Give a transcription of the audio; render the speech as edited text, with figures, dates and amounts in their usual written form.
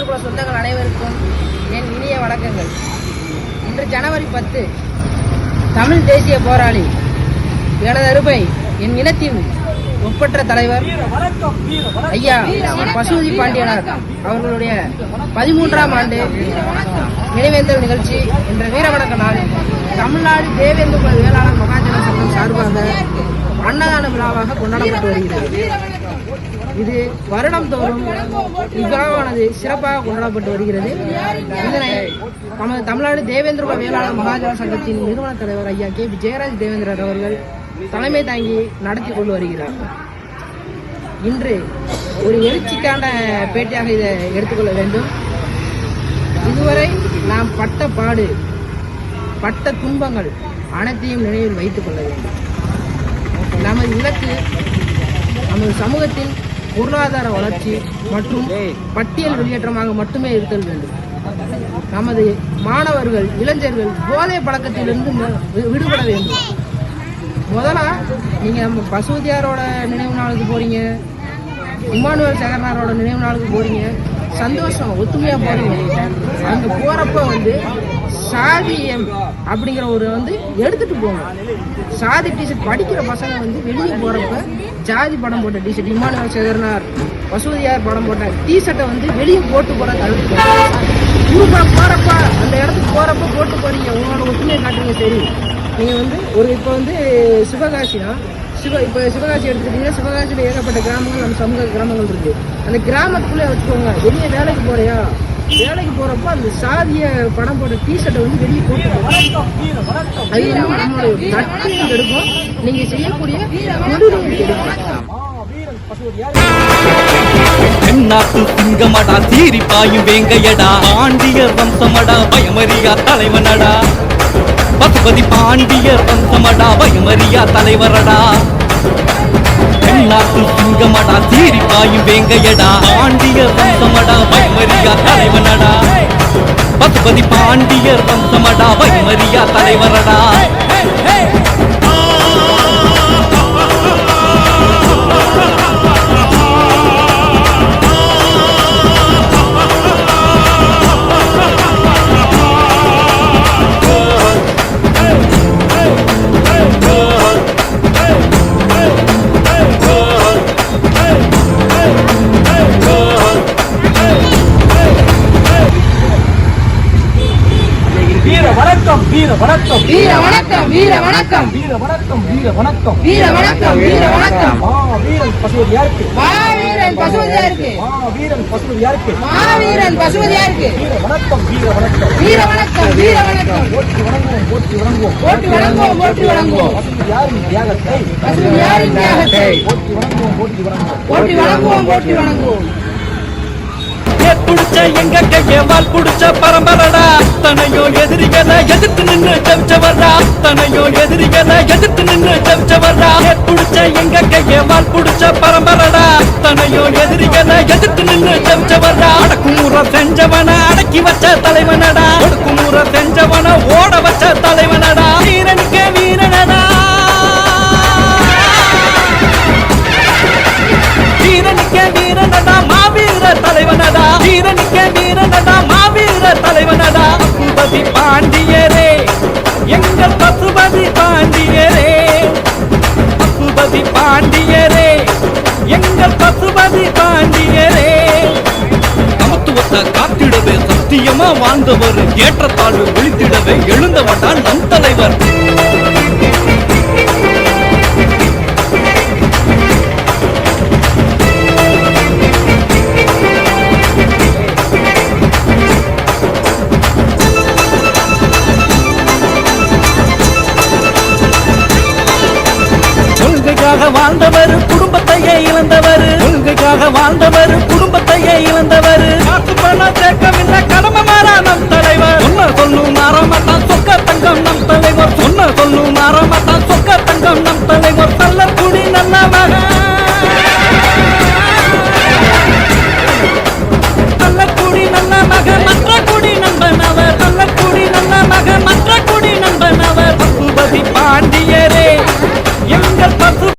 தேவேந்திரகுல சொந்தங்கள் அனைவருக்கும் என் இனிய வணக்கங்கள். இன்று ஜனவரி 10 தமிழ் தேசிய போராளி எனது அருமை என் இனத்தின் ஒப்பற்ற தலைவர் ஐயா பசுபதி பாண்டியனார் அவர்களுடைய 13ஆம் ஆண்டு நினைவேந்தல் நிகழ்ச்சி என்ற வீரவணக்க நாள் தமிழ்நாடு தேவேந்திரகுல வேளாளர் மகாஜன சங்கம் சார்பாக அன்னதான விழாவாக கொண்டாடப்பட்டு வருகிறது. இது வருடம் தோறும் இவ்விழாவானது சிறப்பாக கொண்டாடப்பட்டு வருகிறது. இதனை நமது தமிழ்நாடு தேவேந்திரகுல வேளாளர் மகாஜன சங்கத்தின் நிறுவன தலைவர் ஐயா கே ஜெயராஜ் தேவேந்திரர் அவர்கள் தலைமை தாங்கி நடத்தி கொண்டு வருகிறார். இன்று ஒரு எழுச்சிக்கான பேட்டியாக இதை எடுத்துக்கொள்ள வேண்டும். இதுவரை நாம் பட்ட பாடு, பட்ட துன்பங்கள் அனைத்தையும் நினைவில் வைத்துக் கொள்ள வேண்டும். நமது இலக்கு நமது சமூகத்தின் பொருளாதார வளர்ச்சி மற்றும் பட்டியல் வெளியேற்றமாக மட்டுமே இருத்தல் வேண்டும். நமது மாணவர்கள், இளைஞர்கள் போதை பழக்கத்திலிருந்து விடுபட வேண்டும். முதல்ல நீங்க நம்ம பசுபதியாரோட நினைவு நாளுக்கு போறீங்க, இமானுவேல் சேகரனாரோட நினைவு நாளுக்கு போறீங்க, சந்தோஷம், ஒத்துமையா போறீங்க. அங்க போறப்ப சாதியம் அப்படிங்கிற ஒரு எடுத்துட்டு போங்க. சாதி டிஷர்ட் படிக்கிற பசங்க வெளியே போறப்ப ஜாதி படம் போட்ட டிஷர்ட், இமானுவேல் சேகரனார் பசுபதியார் படம் போட்ட டிஷர்ட்டை வெளியே போட்டு போற தவிர்த்து போறப்ப அந்த இடத்துக்கு போறப்ப போட்டு போறீங்க. உங்களோட ஒத்துமையை காட்டுறீங்க. சரி, நீங்க இப்போ சிவகாசினா இப்போ சிவகாசி எடுத்துக்கிட்டீங்கன்னா சிவகாசியில் ஏகப்பட்ட கிராமங்கள், நம்ம சமூக கிராமங்கள் இருக்கு. அந்த கிராமத்துக்குள்ளே வச்சுக்கோங்க. வெளியே வேலைக்கு போறியா, வேலைக்கு போறப்போ அந்த சாதிய படம் போட்ட டிஷர்ட்டை வெளியே போட்டு அது நம்மளுடைய நட்பையும் எடுக்கும், நீங்க செய்யக்கூடிய தொழிலையும் எடுக்கும். தென்னாட்டு சிங்கமடா, சீரி பாயும் வேங்கையடா, பாண்டியர் வம்சமடா, பயமறியா தலைவனடா. பசுபதி பாண்டியர் வம்சமடா, பயமறியா தலைவரடா. தென்னாட்டு சிங்கமடா, சீரி பாயும் வேங்கையடா, பாண்டியர் வம்சமடா, பயமறியா தலைவனடா. பசுபதி பாண்டியர் வம்சமடா, பயமறியா தலைவரடா. வீர வணக்கம், வீர வணக்கம், வீர வணக்கம், வீர வணக்கம், வீர வணக்கம், வீர வணக்கம், வீர வணக்கம், வீர வணக்கம். வீரன் பசுபதியாருக்கு, வீரன் பசுபதியாருக்கு, வீரன் பசுபதியாருக்கு, வீரன் பசுபதியாருக்கு. வீர வணக்கம், வீர வணக்கம், வீர வணக்கம், வீர வணக்கம். போற்றி வணங்குவோம், போற்றி வணங்குவோம், போற்றி வணங்குவோம், போற்றி வணங்குவோம். பசுபதியாரின் தியாகத்தை, பசுபதியாரின் தியாகத்தை போற்றி வணங்குவோம், போற்றி வணங்குவோம், போற்றி வணங்குவோம், போற்றி வணங்குவோம். புடிச்ச எங்க கைய வால் புடிச்ச பரம்பரடா, தனையோ எதிரிகளை எதிர்த்து நின்று ஜெபிச்சவர்டா, தனையோ எதிரிகளை எதிர்த்து நின்று ஜெபிச்சவர்டா. புடிச்ச எங்க கைய வால் புடிச்ச பரம்பரடா, தனையோ எதிரிகளை எதிர்த்து நின்று ஜெபிச்சவர்டா. அடக்குமுறை செஞ்சவன அடக்கி வச்ச தலைவனடா, அடக்குமுறை செஞ்சவன ஓட வச்ச தலைவனடா. வீரனுக்கே வீரனடா, வீரனுக்கே வீரனடா, மாவீர தலைவனடா. வீரனுக்கே வீரனடா, மாவீர தலைவனடா. பசுபதி பாண்டியரே, எங்கள் பசுபதி பாண்டியரே, பசுபதி பாண்டியரே, எங்கள் பசுபதி பாண்டியரே. சமத்துவத்தை காத்திடவே சத்தியமா வாழ்ந்தவர், ஏற்றத்தாழ்வு ஒழித்திடவே எழுந்தவட்டா நம் தலைவர். வாழ்ந்தவர், குடும்பத்தையே இழந்தவர், கொள்கைக்காக வாழ்ந்தவர், குடும்பத்தையே இழந்தவர். காசு பணம் சேர்க்கவில்லை, கடமை மாறா நம் தலைவர். சொன்ன சொல்லும் மாறமாட்டான் சொக்க தங்கம் நம் தலைவர். சொன்ன சொல்லும் மாறமாட்டான் சொக்க தங்கம் நம் தலைவர். நல்ல குடி நல்ல மகன்,